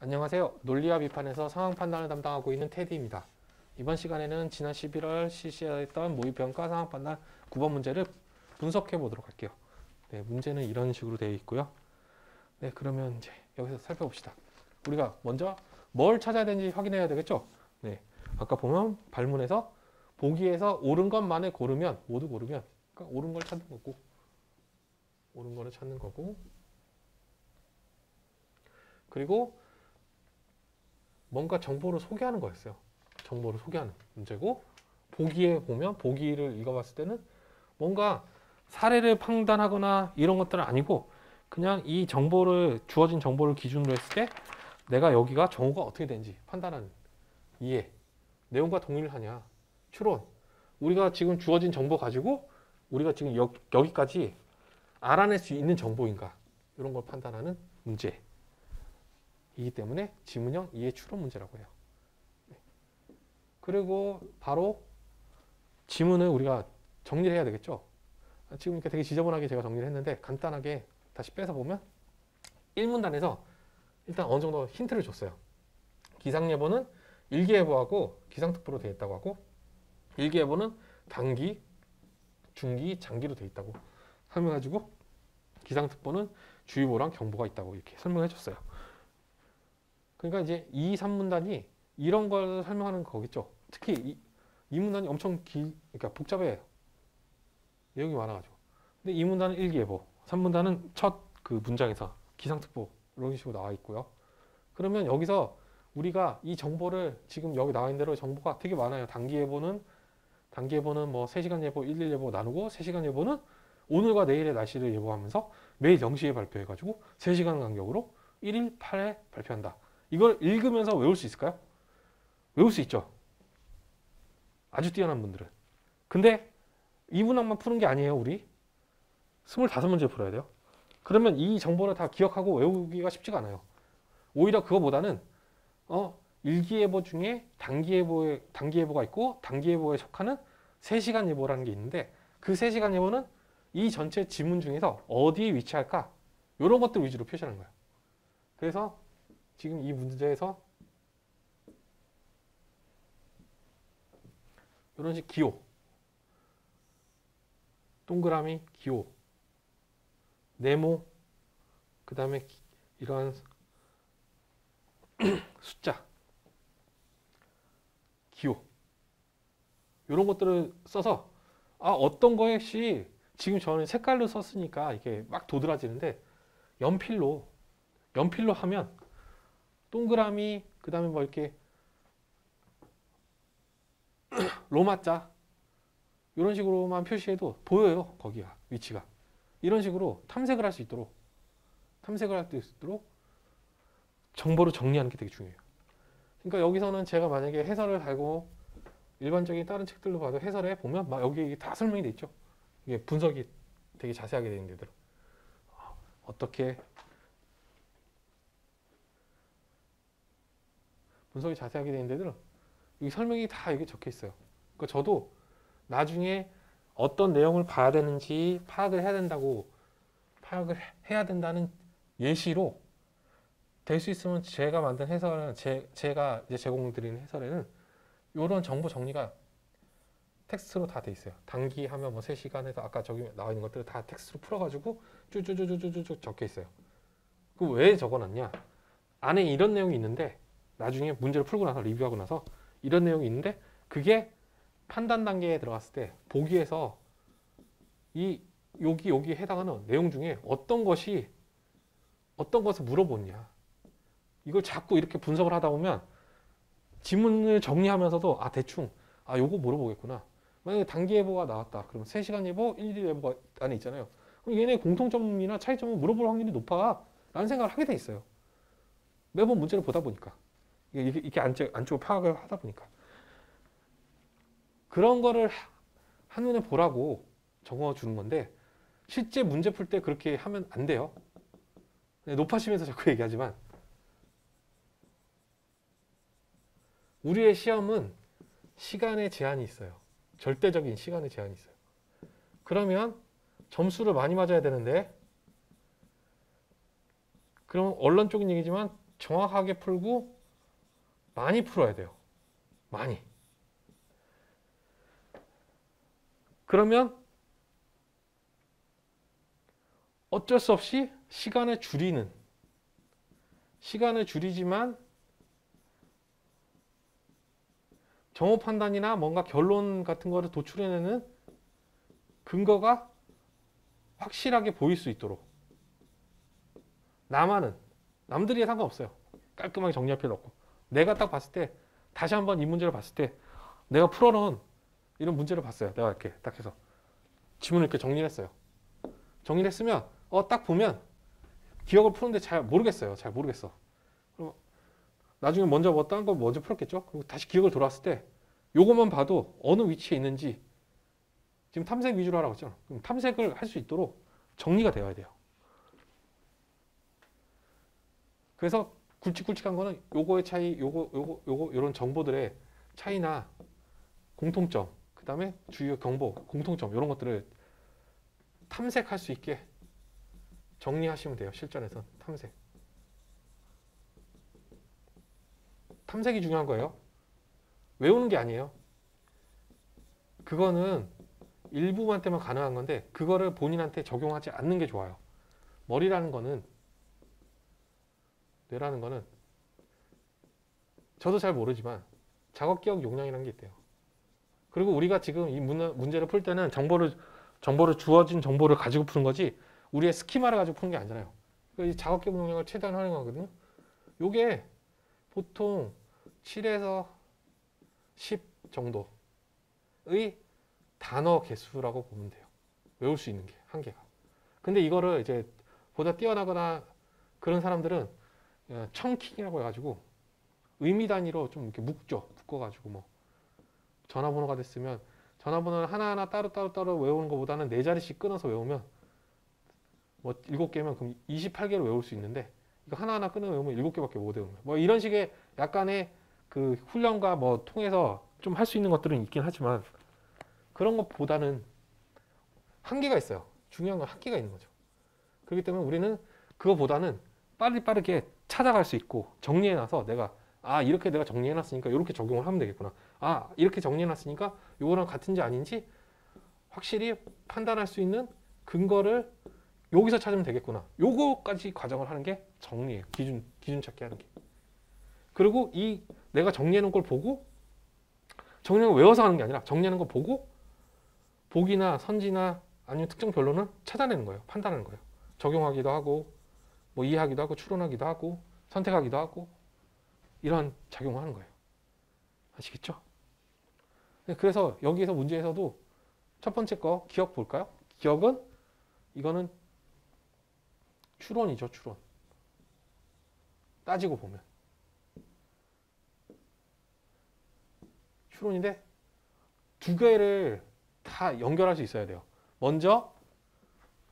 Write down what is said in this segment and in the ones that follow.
안녕하세요. 논리와 비판에서 상황 판단을 담당하고 있는 테디입니다. 이번 시간에는 지난 11월 실시했던 모의평가 상황 판단 9번 문제를 분석해 보도록 할게요. 네, 문제는 이런 식으로 되어 있고요. 네, 그러면 이제 여기서 살펴봅시다. 우리가 먼저 뭘 찾아야 되는지 확인해야 되겠죠? 네, 아까 보면 발문에서 보기에서 옳은 것만을 고르면, 모두 고르면, 그러니까 옳은 걸 찾는 거고, 옳은 거를 찾는 거고, 그리고 뭔가 정보를 소개하는 거였어요. 정보를 소개하는 문제고, 보기에 보면 보기를 읽어봤을 때는 뭔가 사례를 판단하거나 이런 것들은 아니고 그냥 이 정보를 주어진 정보를 기준으로 했을 때 내가 여기가 정보가 어떻게 되는지 판단하는 이해, 내용과 동일하냐, 추론. 우리가 지금 주어진 정보 가지고 우리가 지금 여기까지 알아낼 수 있는 정보인가, 이런 걸 판단하는 문제. 이기 때문에 지문형 이해 추론 문제라고 해요. 그리고 바로 지문을 우리가 정리를 해야 되겠죠. 지금 이렇게 되게 지저분하게 제가 정리를 했는데 간단하게 다시 빼서 보면 1문단에서 일단 어느 정도 힌트를 줬어요. 기상예보는 일기예보하고 기상특보로 되어 있다고 하고, 일기예보는 단기, 중기, 장기로 되어 있다고 설명해주고, 기상특보는 주의보랑 경보가 있다고 이렇게 설명해 줬어요. 그러니까 이제 2, 3문단이 이런 걸 설명하는 거겠죠. 특히 이 문단이 엄청 그러니까 복잡해요. 내용이 많아가지고. 근데 이 문단은 일기예보, 3문단은 첫 그 문장에서 기상특보 이런 식으로 나와 있고요. 그러면 여기서 우리가 이 정보를 지금 여기 나와 있는 대로 정보가 되게 많아요. 단기예보는 뭐 3시간 예보, 1일 예보 나누고, 3시간 예보는 오늘과 내일의 날씨를 예보하면서 매일 0시에 발표해가지고 3시간 간격으로 1일 8에 발표한다. 이걸 읽으면서 외울 수 있을까요? 외울 수 있죠. 아주 뛰어난 분들은. 근데 이 문항만 푸는 게 아니에요. 우리 25문제 풀어야 돼요. 그러면 이 정보를 다 기억하고 외우기가 쉽지가 않아요. 오히려 그거보다는 일기예보 중에 단기예보가 있고, 단기예보에 속하는 3시간 예보라는 게 있는데, 그 3시간 예보는 이 전체 지문 중에서 어디에 위치할까, 이런 것들 위주로 표시하는 거예요. 그래서 지금 이 문제에서 이런 식 기호, 동그라미, 기호, 네모, 그 다음에 이러한 숫자, 기호, 이런 것들을 써서 어떤 것이 지금 저는 색깔로 썼으니까 이게 막 도드라지는데, 연필로 하면 동그라미, 그 다음에 뭐 이렇게 로마자 이런 식으로만 표시해도 보여요. 거기가 위치가. 이런 식으로 탐색을 할 수 있도록 정보를 정리하는 게 되게 중요해요. 그러니까 여기서는 제가 만약에 해설을 달고 일반적인 다른 책들로 봐도 해설에 보면 막 여기 다 설명이 돼 있죠. 이게 분석이 되게 자세하게 되어 있는 데들. 어떻게 분석이 자세하게 되어 있는 데들은 이 설명이 다 여기 적혀 있어요. 그러니까 저도 나중에 어떤 내용을 봐야 되는지 파악을 해야 된다는 예시로 될 수 있으면 제가 만든 해설은 제가 이제 제공드리는 해설에는 이런 정보 정리가 텍스트로 다 돼 있어요. 단기 하면 뭐 3시간에서 아까 저기 나와 있는 것들을 다 텍스트로 풀어가지고 쭈쭈쭈쭈쭈 적혀 있어요. 그 왜 적어놨냐? 안에 이런 내용이 있는데, 나중에 문제를 풀고 나서 리뷰하고 나서 이런 내용이 있는데, 그게 판단 단계에 들어갔을 때 보기에서 여기에 해당하는 내용 중에 어떤 것을 물어보냐, 이걸 자꾸 이렇게 분석을 하다 보면 지문을 정리하면서도 대충 요거 물어보겠구나. 만약에 단기 예보가 나왔다. 그러면 3시간 예보, 1일 예보가 안에 있잖아요. 그럼 얘네 공통점이나 차이점을 물어볼 확률이 높아 라는 생각을 하게 돼 있어요. 매번 문제를 보다 보니까. 이렇게 안쪽으로 파악을 하다 보니까. 그런 거를 한눈에 보라고 적어주는 건데, 실제 문제 풀 때 그렇게 하면 안 돼요. 높아지면서 자꾸 얘기하지만, 우리의 시험은 시간의 제한이 있어요. 절대적인 시간의 제한이 있어요. 그러면 점수를 많이 맞아야 되는데, 그럼 언론적인 얘기지만 정확하게 풀고 많이 풀어야 돼요. 많이. 그러면 어쩔 수 없이 시간을 줄이지만 정오 판단이나 뭔가 결론 같은 거를 도출해내는 근거가 확실하게 보일 수 있도록 남들이야 상관없어요. 깔끔하게 정리할 필요 없고 내가 딱 봤을 때 다시 한번 이 문제를 봤을 때 내가 풀어놓은 이런 문제를 봤어요. 내가 이렇게 딱 해서 지문을 이렇게 정리를 했어요. 정리를 했으면 딱 보면 기억을 푸는데 잘 모르겠어요. 잘 모르겠어. 그럼 나중에 먼저 뭐 다른 거 먼저 풀었겠죠. 그리고 다시 기억을 돌아왔을 때 요것만 봐도 어느 위치에 있는지 지금 탐색 위주로 하라고 했잖아. 그럼 탐색을 할 수 있도록 정리가 되어야 돼요. 그래서 굵직굵직한 거는 요거의 차이, 요거 이런 정보들의 차이나 공통점, 그 다음에 주요 경보, 공통점 이런 것들을 탐색할 수 있게 정리하시면 돼요. 실전에서 탐색이 중요한 거예요. 외우는 게 아니에요. 그거는 일부한테만 가능한 건데 그거를 본인한테 적용하지 않는 게 좋아요. 뇌라는 거는 저도 잘 모르지만 작업기억 용량이라는 게 있대요. 그리고 우리가 지금 이 문제를 풀 때는 주어진 정보를 가지고 푸는 거지 우리의 스키마를 가지고 푸는 게 아니잖아요. 그러니까 이 작업기억 용량을 최대한 활용하거든요. 요게 보통 7에서 10 정도의 단어 개수라고 보면 돼요. 외울 수 있는 게 한계가. 근데 이거를 이제 보다 뛰어나거나 그런 사람들은 청킹이라고 해가지고 의미 단위로 좀 이렇게 묶어가지고 뭐 전화번호가 됐으면 전화번호를 하나하나 따로 외우는 것보다는 4자리씩 끊어서 외우면 뭐 7개면 그럼 28개로 외울 수 있는데 이거 하나하나 끊어 외우면 7개밖에 못 외우는 거예요. 뭐 이런 식의 약간의 그 훈련과 뭐 통해서 좀 할 수 있는 것들은 있긴 하지만 그런 것보다는 한계가 있어요. 중요한 건 한계가 있는 거죠. 그렇기 때문에 우리는 그거보다는 빠르게 찾아갈 수 있고 정리해놔서 내가 이렇게 내가 정리해놨으니까 이렇게 적용을 하면 되겠구나. 이렇게 정리해놨으니까 이거랑 같은지 아닌지 확실히 판단할 수 있는 근거를 여기서 찾으면 되겠구나. 요거까지 과정을 하는 게 정리예요. 기준 찾기 하는 게. 그리고 이 내가 정리해놓은 걸 보고 정리하는 걸 외워서 하는 게 아니라 정리하는 걸 보고 복이나 선지나 아니면 특정 변론을 찾아내는 거예요. 판단하는 거예요. 적용하기도 하고 뭐 이해하기도 하고 추론하기도 하고 선택하기도 하고 이런 작용을 하는 거예요. 아시겠죠? 그래서 여기에서 문제에서도 첫 번째 거 기억 볼까요? 기억은 이거는 추론이죠. 추론. 따지고 보면. 추론인데 두 개를 다 연결할 수 있어야 돼요. 먼저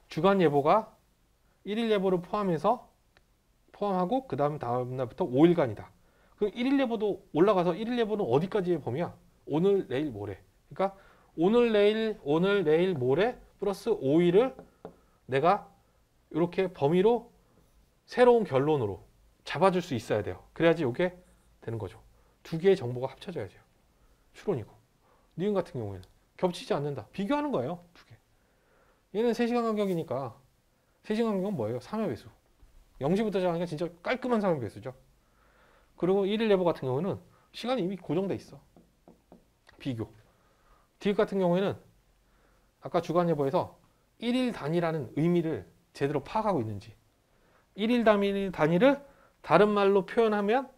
주간 예보가 1일 예보를 포함하고 그 다음 날부터 5일간이다. 그럼 1일 예보도 올라가서 1일 예보는 어디까지의 범위야? 오늘, 내일, 모레. 그러니까 오늘, 내일, 모레 플러스 5일을 내가 이렇게 범위로 새로운 결론으로 잡아줄 수 있어야 돼요. 그래야지 이게 되는 거죠. 두 개의 정보가 합쳐져야죠. 추론이고. 니은 같은 경우에는 겹치지 않는다. 비교하는 거예요. 두 개. 얘는 3시간 간격이니까 3시간 간격은 뭐예요? 3회 배수. 0시부터 시작하니까 진짜 깔끔한 3회 배수죠. 그리고 1일 예보 같은 경우는 시간이 이미 고정돼 있어. 비교. 디귿 같은 경우에는 아까 주간 예보에서 1일 단위라는 의미를 제대로 파악하고 있는지 1일 단위를 다른 말로 표현할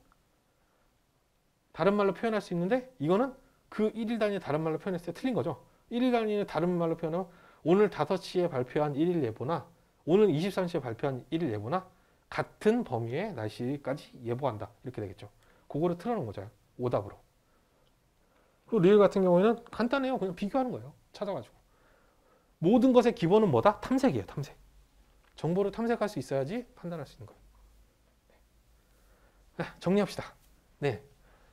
수 있는데 이거는 그 1일 단위 다른 말로 표현했을 때 틀린 거죠. 1일 단위를 다른 말로 표현하면 오늘 5시에 발표한 1일 예보나 오늘 23시에 발표한 1일 예보나 같은 범위의 날씨까지 예보한다. 이렇게 되겠죠. 그거를 틀어놓은 거죠. 오답으로. 그리고 리을 같은 경우에는 간단해요. 그냥 비교하는 거예요. 찾아가지고. 모든 것의 기본은 뭐다? 탐색이에요. 탐색. 정보를 탐색할 수 있어야지 판단할 수 있는 거예요. 네. 정리합시다. 네.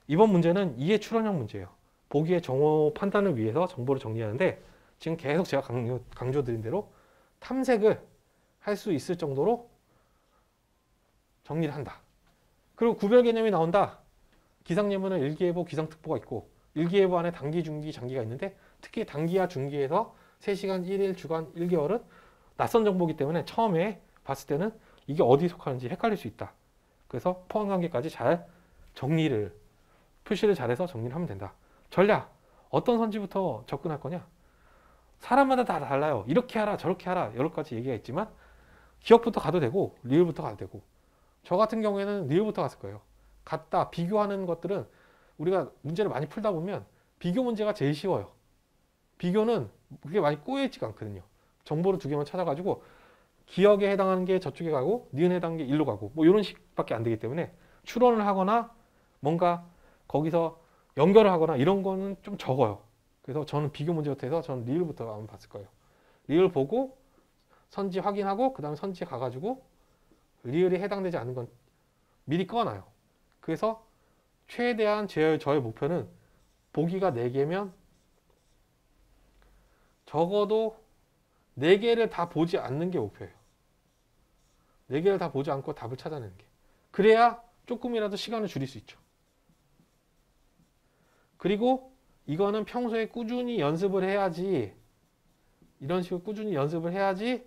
이번 문제는 이해 추론형 문제예요. 보기의 정오 판단을 위해서 정보를 정리하는데 지금 계속 제가 강조드린 대로 탐색을 할 수 있을 정도로 정리를 한다. 그리고 구별 개념이 나온다. 기상예보는 일기예보, 기상특보가 있고 일기예보 안에 단기, 중기, 장기가 있는데 특히 단기와 중기에서 3시간, 1일, 주간, 1개월은 낯선 정보이기 때문에 처음에 봤을 때는 이게 어디에 속하는지 헷갈릴 수 있다. 그래서 포함관계까지 잘 정리를, 표시를 잘해서 정리를 하면 된다. 전략, 어떤 선지부터 접근할 거냐? 사람마다 다 달라요. 이렇게 하라 저렇게 하라 여러 가지 얘기가 있지만 기억부터 가도 되고 리을부터 가도 되고, 저 같은 경우에는 리을부터 갔을 거예요. 같다, 비교하는 것들은 우리가 문제를 많이 풀다 보면 비교 문제가 제일 쉬워요. 비교는 그게 많이 꼬여있지가 않거든요. 정보를 2개만 찾아가지고 기억에 해당하는 게 저쪽에 가고 니은에 해당하는 게 일로 가고 뭐 이런 식밖에 안 되기 때문에 추론을 하거나 뭔가 거기서 연결을 하거나 이런 거는 좀 적어요. 그래서 저는 비교 문제부터 해서 저는 리을부터 한번 봤을 거예요. 리을 보고 선지 확인하고 그 다음에 선지에 가가지고 리을이 해당되지 않는 건 미리 꺼놔요. 그래서 최대한 저의 목표는 보기가 4개면 적어도 4개를 다 보지 않는 게 목표예요. 4개를 다 보지 않고 답을 찾아내는 게. 그래야 조금이라도 시간을 줄일 수 있죠. 그리고 이거는 평소에 꾸준히 연습을 해야지, 이런 식으로 꾸준히 연습을 해야지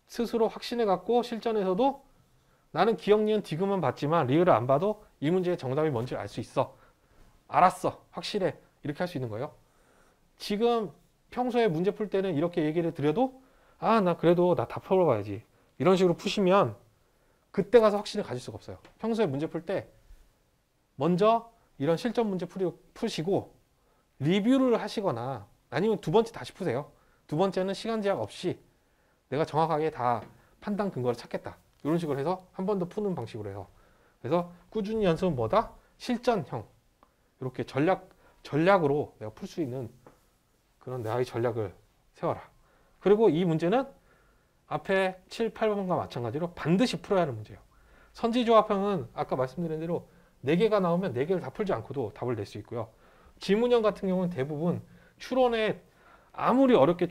스스로 확신을 갖고 실전에서도 나는 기억, 니은, 디귿만 봤지만 리을을 안 봐도 이 문제의 정답이 뭔지 알 수 있어. 알았어. 확실해. 이렇게 할 수 있는 거예요. 지금 평소에 문제 풀 때는 이렇게 얘기를 드려도 나 그래도 나 다 풀어봐야지. 이런 식으로 푸시면 그때 가서 확신을 가질 수가 없어요. 평소에 문제 풀 때 먼저 이런 실전 문제 푸시고 리뷰를 하시거나 아니면 2번째 다시 푸세요. 2번째는 시간 제약 없이 내가 정확하게 다 판단 근거를 찾겠다. 이런 식으로 해서 한 번 더 푸는 방식으로 해요. 그래서 꾸준히 연습은 뭐다? 실전형. 이렇게 전략으로 내가 풀 수 있는 그런 나의 전략을 세워라. 그리고 이 문제는 앞에 7, 8번과 마찬가지로 반드시 풀어야 하는 문제예요. 선지조합형은 아까 말씀드린 대로 4개가 나오면 4개를 다 풀지 않고도 답을 낼 수 있고요. 지문형 같은 경우는 대부분 추론에 아무리 어렵게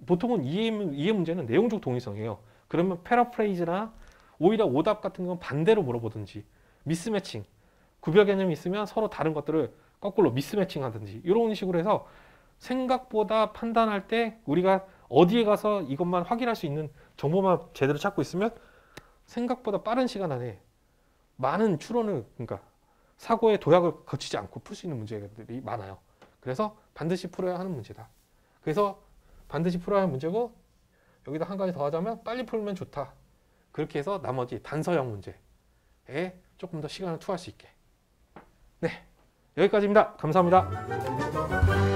보통은 이해 문제는 내용적 동일성이에요. 그러면 패러프레이즈나 오히려 오답 같은 건 반대로 물어보든지 미스매칭, 구별 개념이 있으면 서로 다른 것들을 거꾸로 미스매칭 하든지 이런 식으로 해서 생각보다 판단할 때 우리가 어디에 가서 이것만 확인할 수 있는 정보만 제대로 찾고 있으면 생각보다 빠른 시간 안에 많은 추론을, 그러니까 사고의 도약을 거치지 않고 풀 수 있는 문제들이 많아요. 그래서 반드시 풀어야 하는 문제다. 그래서 반드시 풀어야 하는 문제고, 여기다 한 가지 더 하자면 빨리 풀면 좋다. 그렇게 해서 나머지 단서형 문제에 조금 더 시간을 투할 수 있게. 네, 여기까지입니다. 감사합니다.